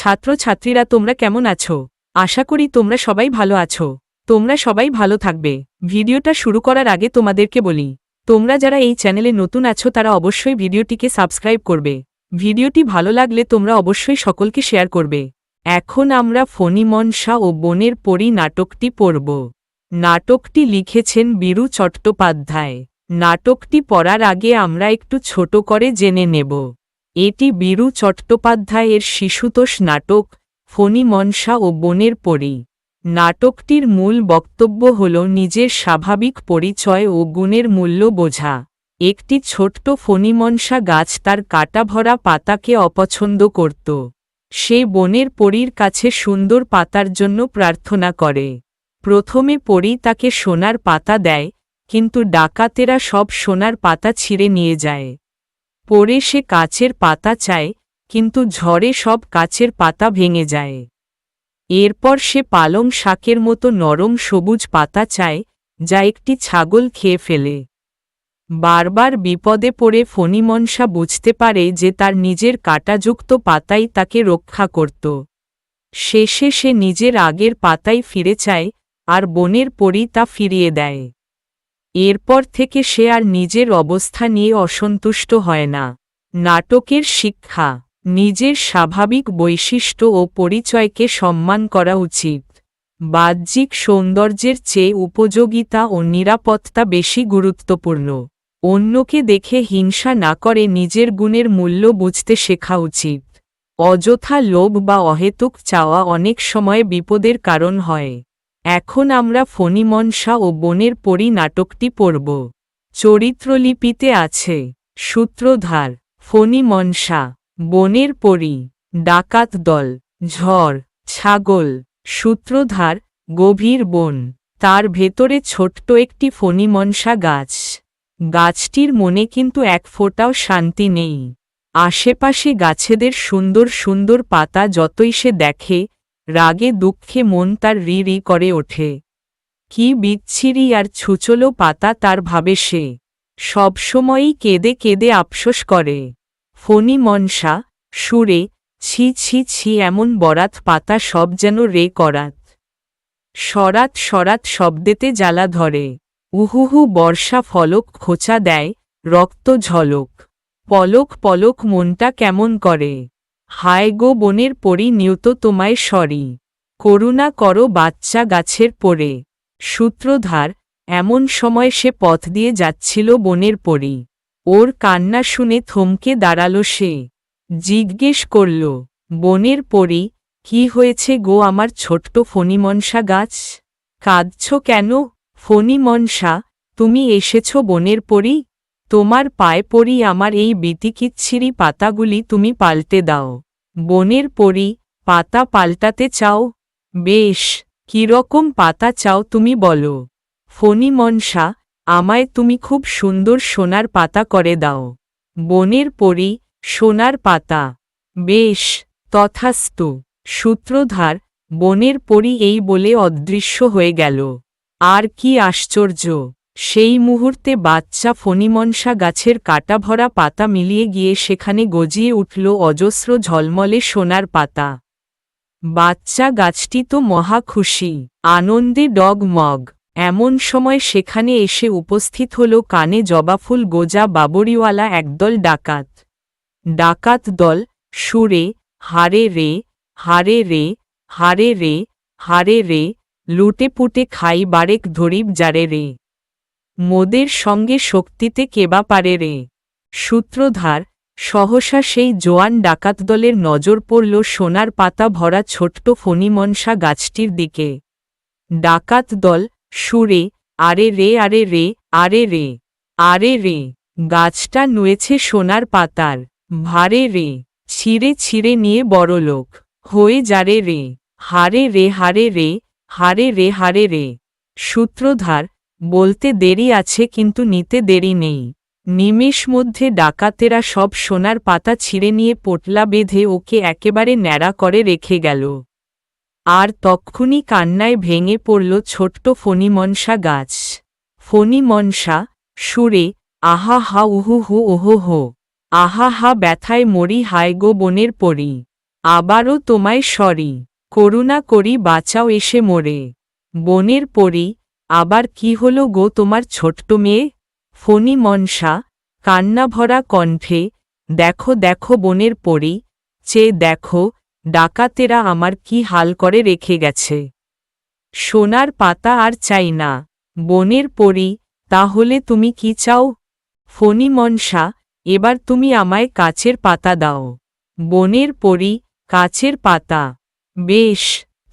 ছাত্রছাত্রীরা তোমরা কেমন আছো? আশা করি তোমরা সবাই ভালো আছো। তোমরা সবাই ভালো থাকবে। ভিডিওটা শুরু করার আগে তোমাদেরকে বলি, তোমরা যারা এই চ্যানেলে নতুন আছো তারা অবশ্যই ভিডিওটিকে সাবস্ক্রাইব করবে। ভিডিওটি ভালো লাগলে তোমরা অবশ্যই সকলকে শেয়ার করবে। এখন আমরা ফণী মনসা ও বনের পরী নাটকটি পড়ব। নাটকটি লিখেছেন বীরু চট্টোপাধ্যায়। নাটকটি পড়ার আগে আমরা একটু ছোট করে জেনে নেব। এটি বীরু চট্টোপাধ্যায়ের শিশুতোষ নাটক ফণী মনসা ও বনের পরী। নাটকটির মূল বক্তব্য হল নিজের স্বাভাবিক পরিচয় ও গুণের মূল্য বোঝা। একটি ছোট্ট ফণীমনসা গাছ তার কাঁটাভরা পাতাকে অপছন্দ করত। সে বনের পরীর কাছে সুন্দর পাতার জন্য প্রার্থনা করে। প্রথমে পরী তাকে সোনার পাতা দেয়, কিন্তু ডাকাতেরা সব সোনার পাতা ছিঁড়ে নিয়ে যায়। পরে সে কাচের পাতা চায়, কিন্তু ঝড়ে সব কাচের পাতা ভেঙে যায়। এরপর সে পালং শাকের মতো নরম সবুজ পাতা চায়, যা একটি ছাগল খেয়ে ফেলে। বারবার বিপদে পড়ে ফণীমনসা বুঝতে পারে যে তার নিজের কাঁটাযুক্ত পাতাই তাকে রক্ষা করত। শেষে সে নিজের আগের পাতাই ফিরে চায়, আর বনের পরী তা ফিরিয়ে দেয়। এরপর থেকে সে আর নিজের অবস্থা নিয়ে অসন্তুষ্ট হয় না। নাটকের শিক্ষা: নিজের স্বাভাবিক বৈশিষ্ট্য ও পরিচয়কে সম্মান করা উচিত। বাহ্যিক সৌন্দর্যের চেয়ে উপযোগিতা ও নিরাপত্তা বেশি গুরুত্বপূর্ণ। অন্যকে দেখে হিংসা না করে নিজের গুণের মূল্য বুঝতে শেখা উচিত। অযথা লোভ বা অহেতুক চাওয়া অনেক সময় বিপদের কারণ হয়। এখন আমরা ফণীমনসা ও বনের পরী নাটকটি পড়ব। চরিত্রলিপিতে আছে: সূত্রধার ফণীমনসা, বনের পরী, ডাকাত দল, ঝড়, ছাগল। সূত্রধার: গভীর বন, তার ভেতরে ছোট্ট একটি ফণীমনসা গাছ। গাছটির মনে কিন্তু এক ফোঁটাও শান্তি নেই। আশেপাশে গাছেদের সুন্দর সুন্দর পাতা যতই সে দেখে, রাগে দুঃখে মন তার রি রি করে ওঠে। কি বিচ্ছিরি আর ছুচলো পাতা তার ভাবে সে। সবসময়ই কেঁদে কেঁদে আফসোস করে। ফণীমনসা সুরে: ছি ছি ছি, এমন বরাত পাতা সব যেন রে করাত। সরাত সরাত শব্দেতে জ্বালা ধরে। উহুহু বর্ষা ফলক খোঁচা দেয়, রক্ত ঝলক। পলক পলক মনটা কেমন করে। হায় গো বনের পরী, নিয়ত তোমায় সরি। করুণা করো বাচ্চা গাছের পরে। সূত্রধার: এমন সময় সে পথ দিয়ে যাচ্ছিল বনের পরী। ওর কান্না শুনে থমকে দাঁড়ালো সে। জিজ্ঞেস করল, বনের পরী, কি হয়েছে গো আমার ছোট্ট ফণীমনসা গাছ? কাঁদছ কেন? ফণীমনসা: তুমি এসেছ বনের পরী? তোমার পায়ে পড়ি, আমার এই বিতিকিচ্ছিরি পাতাগুলি তুমি পাল্টে দাও। বনের পরী: পাতা পাল্টাতে চাও? বেশ, কিরকম পাতা চাও তুমি বলো। ফণীমনসা: আমায় তুমি খুব সুন্দর সোনার পাতা করে দাও। বনের পরী: সোনার পাতা? বেশ, তথাস্তু। সূত্রধার: বনের পরী এই বলে অদৃশ্য হয়ে গেল। আর কি আশ্চর্য! সেই মুহূর্তে বাচ্চা ফণীমনসা গাছের কাঁটাভরা পাতা মিলিয়ে গিয়ে সেখানে গজিয়ে উঠল অজস্র ঝলমলে সোনার পাতা। বাচ্চা গাছটি তো মহা খুশি, আনন্দে ডগমগ। এমন সময় সেখানে এসে উপস্থিত হল কানে জবাফুল গোজা বাবরিওয়ালা একদল ডাকাত। ডাকাত দল সুরে: হারে রে, হারে রে, হারে রে, হারে রে, লুটে পুটে খাই বারেক ধরিব যারে রে। মোদের সঙ্গে শক্তিতে কেবা পারে রে। সূত্রধার: সহসা সেই জোয়ান ডাকাতদলের নজর পড়ল সোনার পাতা ভরা ছোট্ট ফণীমনসা গাছটির দিকে। ডাকাত দল সুরে: আরে রে, আরে রে, আরে রে, আরে রে, গাছটা নুয়েছে সোনার পাতার ভারে রে। ছিঁড়ে ছিঁড়ে নিয়ে বড়লোক হয়ে যারে রে। হারে রে, হারে রে, হারে রে, হারে রে। সূত্রধার: বলতে দেরি আছে, কিন্তু নিতে দেরি নেই। নিমেষ মধ্যে ডাকাতেরা সব সোনার পাতা ছিঁড়ে নিয়ে পোটলা বেঁধে ওকে একেবারে ন্যাড়া করে রেখে গেল। আর তক্ষুনি কান্নায় ভেঙে পড়ল ছোট্ট ফণীমনসা গাছ। ফণীমনসা সুরে: আহা হা, উহু হু, ওহো হো, আহা হা, ব্যথায় মরি, হায় গো বনের পরী। আবারও তোমায় সরি, করুণা করি বাঁচাও এসে মোরে। বনের পরী, আবার কি হলো গো তোমার ছোট্ট মেয়ে? ফণী মনসা, কান্নাভরা কণ্ঠে, দেখো দেখো বনের পরী, চেয়ে দেখো, ডাকাতেরা আমার কি হাল করে রেখে গেছে। সোনার পাতা আর চাই না। বনের পরী, তাহলে তুমি কি চাও? ফণী মনসা, এবার তুমি আমায় কাচের পাতা দাও। বনের পরী, কাচের পাতা। বেশ,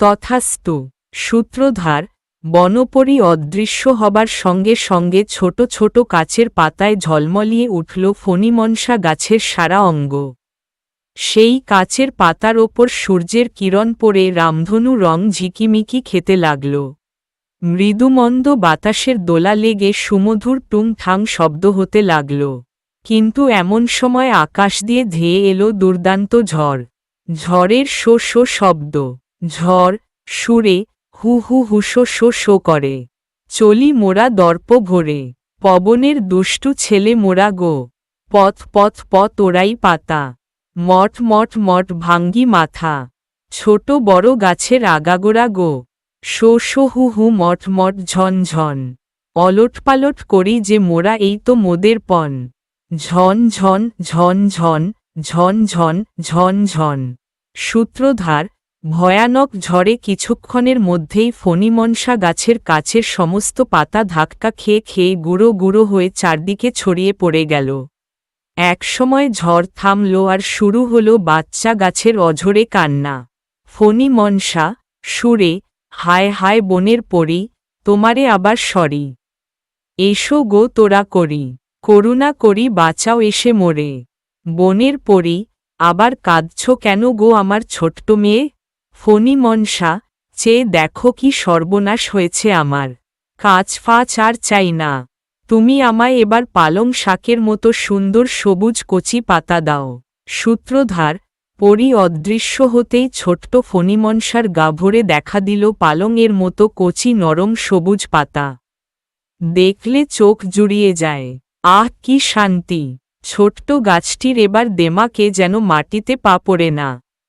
তথাস্তু। সূত্রধার, বনপরী অদৃশ্য হবার সঙ্গে সঙ্গে ছোট ছোট কাচের পাতায় ঝলমলিয়ে উঠল ফণীমনসা গাছের সারা অঙ্গ। সেই কাচের পাতার ওপর সূর্যের কিরণ পড়ে রামধনু রং ঝিকিমিকি খেতে লাগল। মৃদুমন্দ বাতাসের দোলা লেগে সুমধুর টুংঠাং শব্দ হতে লাগল। কিন্তু এমন সময় আকাশ দিয়ে ধেয়ে এলো দুর্দান্ত ঝড়। ঝড়ের শো শো শব্দ। ঝড় সুরে হু হু হুসো শো শো করে। চলি মোরা দর্প ভরে, পবনের দুষ্টু ছেলে মোরা গো। পথ পথ পথ ওরাই পাতা, মঠ মঠ মঠ ভাঙ্গি মাথা। ছোট বড় গাছের আগাগোড়া গো, শো শো হু হু মঠ মঠ ঝন ঝন। অলটপালট করি যে মোরা এই তো মোদের পণ। ঝন ঝন ঝন ঝন ঝন ঝন ঝন ঝন। সূত্রধার, ভয়ানক ঝড়ে কিছুক্ষণের মধ্যেই ফণীমনসা গাছের কাছের সমস্ত পাতা ধাক্কা খেয়ে খেয়ে গুঁড়ো গুঁড়ো হয়ে চারদিকে ছড়িয়ে পড়ে গেল। একসময় ঝড় থামল আর শুরু হলো বাচ্চা গাছের অঝরে কান্না। ফণীমনসা সুরে, হায় হায় বনের পরী, তোমারে আবার সরি। এসো গো তোরা করি, করুণা করি বাঁচাও এসে মোরে। বনের পরী, আবার কাঁদছ কেন গো আমার ছোট্ট মেয়ে? ফণীমনসা, চেয়ে দেখো কি সর্বনাশ হয়েছে আমার। কাঁচ ফাঁচ আর চাই না, তুমি আমায় এবার পালং শাকের মতো সুন্দর সবুজ কচি পাতা দাও। সূত্রধার, পরী অদৃশ্য হতেই ছোট্ট ফণীমনসার গা ভরে দেখা দিল পালংয়ের মতো কচি নরম সবুজ পাতা। দেখলে চোখ জুড়িয়ে যায়। আহ কি শান্তি! ছোট্ট গাছটির এবার দেমাকে যেন মাটিতে পা পড়ে না।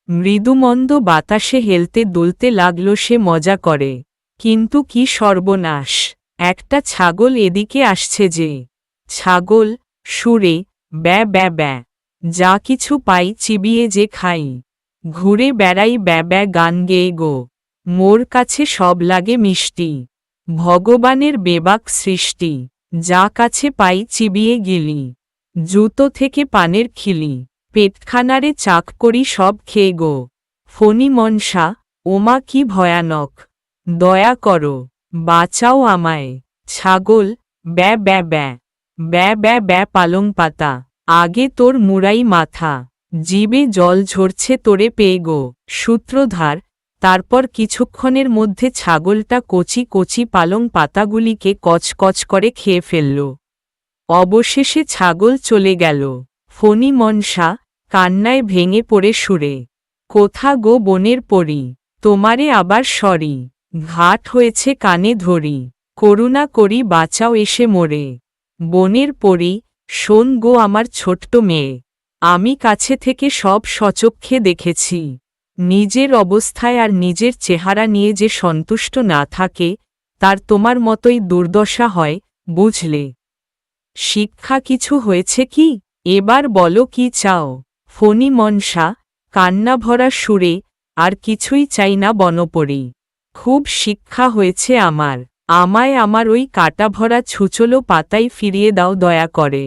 মৃদুমন্দ বাতাসে হেলতে দুলতে লাগল সে মজা করে। কিন্তু কি সর্বনাশ! একটা ছাগল এদিকে আসছে যে। ছাগল সুরে, ব্যা ব্যা ব্যা, যা কিছু পাই চিবিয়ে যে খাই। ঘুরে বেড়াই ব্যা ব্যা গান গেয়ে গো, মোর কাছে সব লাগে মিষ্টি। ভগবানের বেবাক সৃষ্টি, যা কাছে পাই চিবিয়ে গিলি। জুতো থেকে পানের খিলি, পেটখানারে চাক করি সব খেয়ে গো। ফণীমনসা, ওমা কি ভয়ানক! দয়া করো, বাঁচাও আমায়। ছাগল, ব্যা ব্যা ব্যা, ব্যা ব্যা ব্যা পালং পাতা, আগে তোর মুড়াই মাথা। জিবে জল ঝরছে তোরে পেয়ে গো। সূত্রধার, তারপর কিছুক্ষণের মধ্যে ছাগলটা কচি কচি পালং পাতাগুলিকে কচকচ করে খেয়ে ফেলল। অবশেষে ছাগল চলে গেল। ফণীমনসা কান্নায় ভেঙে পড়ে সুরে, কোথা গো বনের পরী, তোমারে আবার সরি। ঘাট হয়েছে কানে ধরি, করুণা করি বাঁচাও এসে মোরে। বনের পরী, শোন গো আমার ছোট্ট মেয়ে, আমি কাছে থেকে সব সচক্ষে দেখেছি। নিজের অবস্থায় আর নিজের চেহারা নিয়ে যে সন্তুষ্ট না থাকে, তার তোমার মতোই দুর্দশা হয়, বুঝলে? শিক্ষা কিছু হয়েছে কি? এবার বলো কি চাও? ফণীমনসা কান্নাভরা সুরে, আর কিছুই চাই না বনপরী। খুব শিক্ষা হয়েছে আমার। আমায় আমার ওই কাঁটাভরা ছুচলো পাতাই ফিরিয়ে দাও দয়া করে।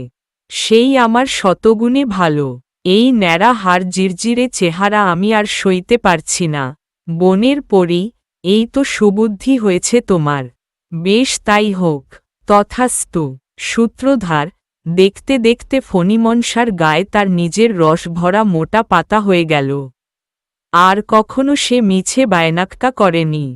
সেই আমার শতগুণে ভালো। এই ন্যাড়া হাড় জিরজিরে চেহারা আমি আর সইতে পারছি না। বনের পরী, এই তো সুবুদ্ধি হয়েছে তোমার। বেশ তাই হোক, তথাস্তু। সূত্রধার, দেখতে দেখতে ফণীমনসার গায়ে তার নিজের রস ভরা মোটা পাতা হয়ে গেল। আর কখনো সে মিছে বায়নাক্কা করেনি।